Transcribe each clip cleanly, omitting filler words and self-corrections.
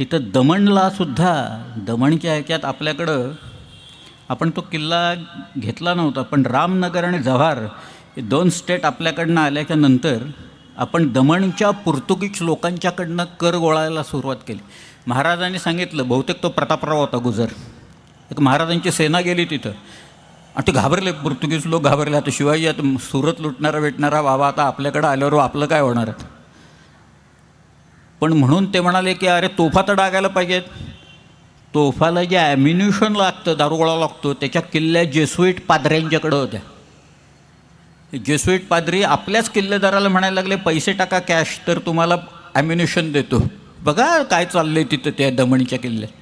इथं दमणला सुद्धा दमणच्या ह्याच्यात आपल्याकडं आपण तो किल्ला घेतला नव्हता, पण रामनगर आणि जव्हार हे 2 स्टेट आपल्याकडनं आल्याच्या नंतर आपण दमणच्या पोर्तुगीज लोकांच्याकडनं कर गोळायला सुरुवात केली. महाराजांनी सांगितलं, बहुतेक तो प्रतापराव होता गुजर, एक महाराजांची सेना गेली तिथं आणि ते घाबरले, पोर्तुगीज लोक घाबरले. आता शिवाजी आता सुरत लुटणारा भेटणारा बाबा आता आपल्याकडं आल्यावर आपलं काय होणार आहे. पण म्हणून ते म्हणाले की अरे तोफा तर डागायला पाहिजेत. तोफाला जे ॲम्युनिशन लागतं, दारुगोळा लागतो, त्याच्या किल्ल्या जेसुईट पादऱ्यांच्याकडं होत्या. जेसुईट पादरी आपल्याच किल्लेदाराला म्हणायला लागले, पैसे टाका कॅश तर तुम्हाला ॲम्युनिशन देतो. बघा काय चाललं आहे तिथं त्या दमणच्या किल्ल्यात.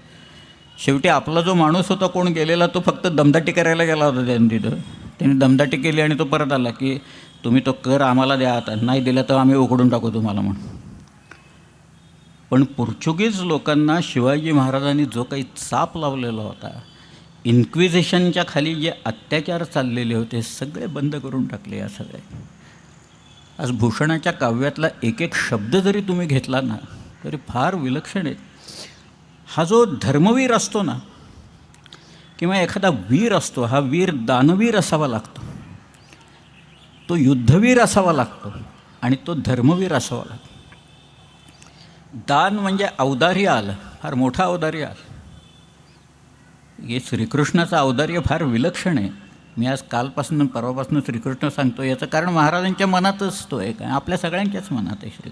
शेवटी आपला जो माणूस होता कोण गेलेला तो फक्त दमदाटी करायला गेला होता तिथं. त्याने दमदाटी केली आणि तो परत आला की तुम्ही तो कर आम्हाला द्या, आता नाही दिला तर आम्ही उघडून टाकू तुम्हाला म्हणून. पण पोर्चुगीज लोकांना शिवाजी महाराजांनी जो काही चाप लावलेला होता, इन्क्विजिशनच्या खाली जे अत्याचार चाललेले होते सगळे बंद करून टाकले. या सगळे आज भूषणाच्या काव्यातला एक एक शब्द जरी तुम्ही घेतला ना तरी फार विलक्षण आहे. हा जो धर्मवीर असतो ना किंवा एखादा वीर असतो, हा वीर दानवीर असावा लागतो, तो युद्धवीर असावा लागतो आणि तो धर्मवीर असावा लागतो. दान म्हणजे औदार्य आलं, फार मोठं औदार्य आलं. हे श्रीकृष्णाचं औदार्य फार विलक्षण आहे. मी आज कालपासून परवापासून श्रीकृष्ण सांगतो याचं कारण महाराजांच्या मनातच तो आहे, काय आपल्या सगळ्यांच्याच मनात आहे.